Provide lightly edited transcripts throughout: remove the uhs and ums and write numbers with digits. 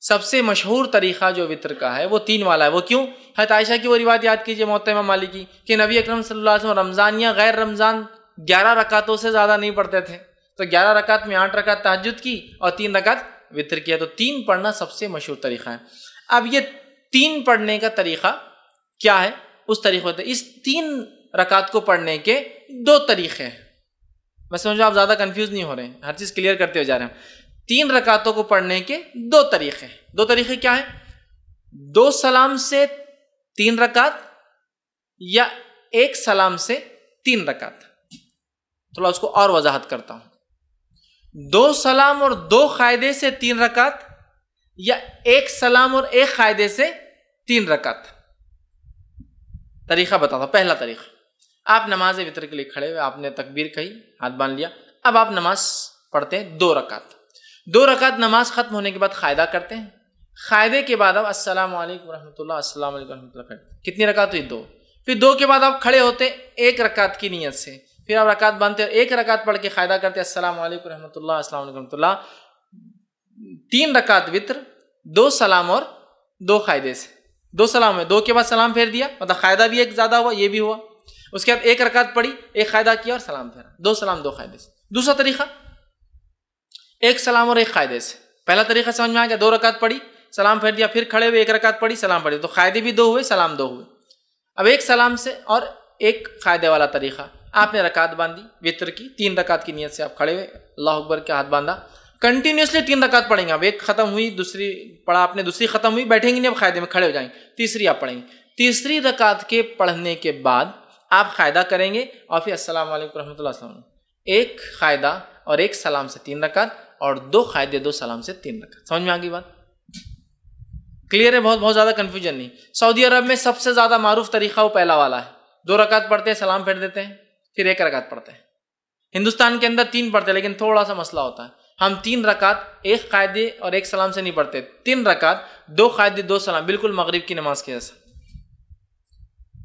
سب سے مشہور طریقہ جو وطر کا ہے وہ 3 والا ہے. وہ کیوں؟ حضرت عائشہ کی وہ روایت یاد کیجئے موطا امام مالک کی کہ نبی اکرم صلی اللہ علیہ وسلم رمضان یا غیر رمضان 11 رکعتوں سے زیادہ نہیں پڑھتے تھے. تو 11 رکعت میں 8 رکعت تہجد کی اور 3 رکعت وطر کیا. تو 3 پڑھنا سب سے مشہور طریقہ ہے. اب یہ 3 پڑھنے کا طریقہ کیا ہے؟ اس طریقے سے اس 3 رکعت کو پڑھنے کے 2 طریقے ہیں. میں سمجھو آپ زیادہ کنفیوز نہیں ہو رہے ہیں, ہر چیز کلیئر کرتے ہوئے جا رہے ہیں. 3 رکعتوں کو پڑھنے کے 2 طریقے. 2 طریقے کیا ہیں؟ 2 سلام سے 3 رکعت یا 1 سلام سے 3 رکعت. تھوڑا اس کو اور وضاحت کرتا ہوں. 2 سلام اور 2 قاعدے سے 3 رکعت یا 1 سلام اور 1 قاعدے سے 3 رکعت. طریقہ بتاتا ہوں. پہلا طریقہ, آپ نماز وطر کے لیے کھڑے ہوئے, آپ نے تکبیر کہی, ہاتھ باندھ لیا. اب آپ نماز پڑھتے ہیں 2 رکعت. 2 رکعت نماز ختم ہونے کے بعد قاعدہ کرتے ہیں. قاعدے کے بعد آپ السلام علیکم ورحمۃ اللہ, السلام علیکم ورحمۃ اللہ کرتے ہیں. کتنی رکعت ہوئی؟ 2. پھر 2 کے بعد آپ کھڑے ہوتے 1 رکعت کی نیت سے. پھر آپ رکعت باندھتے اور 1 رکعت پڑھ کے قاعدہ کرتے السلام علیکم ورحمۃ اللہ, السلام علیکم ورحمۃ اللہ. 3 رکعت وطر, 2 سلام اور 2 قاعدے سے. 2 سلام ہے, 2 کے بعد سلام پھیر دیا, مطلب قاعدہ بھی ایک زیادہ ہوا, یہ بھی ہوا. اس کے بعد 1 رکعت پڑھی, 1 قاعدہ کیا اور سلام پھیرا. 2 سلام 2 قاعدے سے. دوسرا طریقہ 1 سلام اور 1 قاعدے سے. پہلا طریقہ سمجھ میں آ گیا, 2 رکعت پڑھی, سلام پھیر دیا, پھر کھڑے ہوئے 1 رکعت پڑھی, سلام پڑھی, تو قاعدے بھی 2 ہوئے, سلام 2 ہوئے. اب 1 سلام سے اور 1 قاعدے والا طریقہ, آپ نے رکعت باندھی وطر کی, 3 رکعت کی نیت سے آپ کھڑے ہوئے, اللہ اکبر کے ہاتھ باندھا, کنٹینیوسلی 3 رکعت پڑھیں گے. اب 1 ختم ہوئی, دوسری پڑھا آپ نے, دوسری ختم ہوئی, بیٹھیں گے نہیں, اب قاعدے میں کھڑے ہو جائیں گے, تیسری آپ پڑھیں گے. تیسری رکعت کے پڑھنے کے بعد آپ قاعدہ کریں گے اور پھر السلام علیکم ورحمۃ اللہ السلام. 1 قاعدہ اور 1 سلام سے 3 رکعت اور 2 قاعدے 2 سلام سے 3 رکعت. سمجھ میں آ گئی بات؟ کلیئر ہے؟ بہت زیادہ کنفیوژن نہیں. سعودی عرب میں سب سے زیادہ معروف طریقہ وہ پہلا والا ہے. 2 رکعت پڑھتے ہیں, سلام پھیر دیتے ہیں, پھر 1 رکعت پڑھتے ہیں. ہندوستان کے اندر 3 پڑھتے ہیں, لیکن تھوڑا سا مسئلہ ہوتا ہے. ہم 3 رکعت 1 قاعدے اور 1 سلام سے نہیں پڑھتے, 3 رکعت 2 قاعدے 2 سلام, بالکل مغرب کی نماز کے جیسا.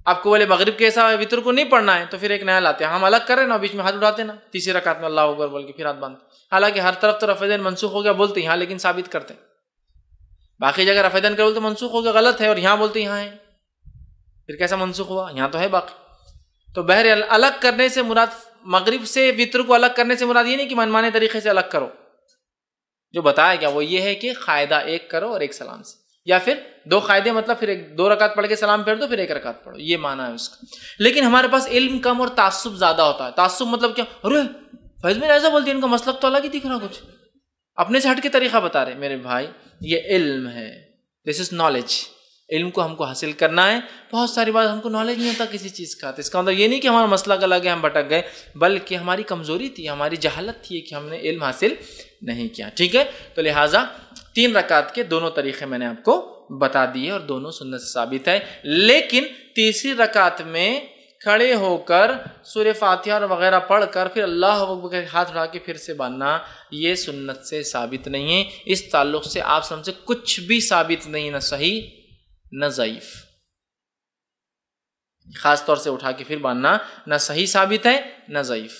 آپ کو بولے مغرب کے ایسا وطر کو نہیں پڑھنا ہے تو پھر ایک نیا لاتے ہیں. ہم الگ کر رہے ہیں نا, بیچ میں ہاتھ اٹھاتے نا, تیسری رکعت میں اللہ اکبر بول کے پھر ہاتھ باندھتے. حالانکہ ہر طرف تو رفع دین منسوخ ہو گیا بولتے یہاں, لیکن ثابت کرتے ہیں. باقی جگہ رفع دین کرو تو منسوخ ہو گیا, غلط ہے, اور یہاں بولتے یہاں ہے, پھر کیسا منسوخ ہوا؟ یہاں تو ہے باقی. تو بہرحال الگ کرنے سے مراد, مغرب سے وطر کو الگ کرنے سے مراد یہ نہیں کہ منمانے طریقے سے الگ کرو. جو بتایا گیا وہ یہ ہے کہ قاعدہ 1 کرو اور 1 سلام سے, یا پھر 2 قاعدے, مطلب پھر 2 رکعت پڑھ کے سلام پھیر دو, پھر 1 رکعت پڑھو, یہ معنی ہے اس کا. لیکن ہمارے پاس علم کم اور تعصب زیادہ ہوتا ہے. تعصب مطلب کیا؟ ارے فیض میں ایسا بولتی ہے, ان کا مسلک تو الگ ہی دکھ رہا, کچھ اپنے سے ہٹ کے طریقہ بتا رہے. میرے بھائی یہ علم ہے, دس از نالج. علم کو ہم کو حاصل کرنا ہے. بہت ساری بات ہم کو نالج نہیں ہوتا کسی چیز کا, تو اس کا مطلب یہ نہیں کہ ہمارا مسلک الگ ہے, ہم بھٹک گئے, بلکہ ہماری کمزوری تھی, ہماری جہالت تھی کہ ہم نے علم حاصل نہیں کیا. ٹھیک ہے, تو لہٰذا 3 رکعت کے دونوں طریقے میں نے آپ کو بتا دیے اور دونوں سنت سے ثابت ہے. لیکن تیسری رکعت میں کھڑے ہو کر سورہ فاتحہ اور وغیرہ پڑھ کر پھر اللہ اکبر کے ہاتھ اٹھا کے پھر سے باندھنا, یہ سنت سے ثابت نہیں ہے. اس تعلق سے آپ سب سے کچھ بھی ثابت نہیں, نہ صحیح نہ ضعیف. خاص طور سے اٹھا کے پھر باندھنا نہ صحیح ثابت ہے نہ ضعیف.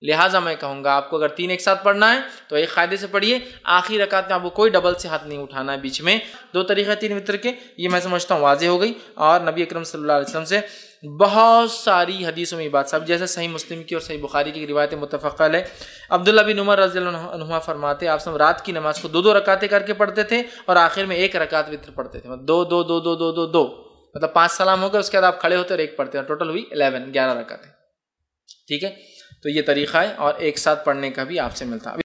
لہٰذا میں کہوں گا آپ کو اگر 3 ایک ساتھ پڑھنا ہے تو 1 قاعدے سے پڑھیے. آخری رکعت میں آپ کو کوئی ڈبل سے ہاتھ نہیں اٹھانا ہے بیچ میں. 2 طریقے 3 وطر کے, یہ میں سمجھتا ہوں واضح ہو گئی. اور نبی اکرم صلی اللہ علیہ وسلم سے بہت ساری حدیثوں میں بات سب, جیسے صحیح مسلم کی اور صحیح بخاری کی روایت متفق علیہ. عبداللہ بن عمر رضی اللہ عنہما فرماتے آپ سب رات کی نماز کو 2 رکعتیں کر کے پڑھتے تھے اور آخر میں 1 رکعت وطر پڑھتے تھے. 2 2 2 2 2 2 2 مطلب 5 سلام ہو گئے, اس کے بعد آپ کھڑے ہوتے اور 1 پڑھتے ہیں, ٹوٹل ہوئی 11 رکعتیں. ٹھیک ہے, تو یہ طریقہ ہے, اور ایک ساتھ پڑھنے کا بھی آپ سے ملتا ہے.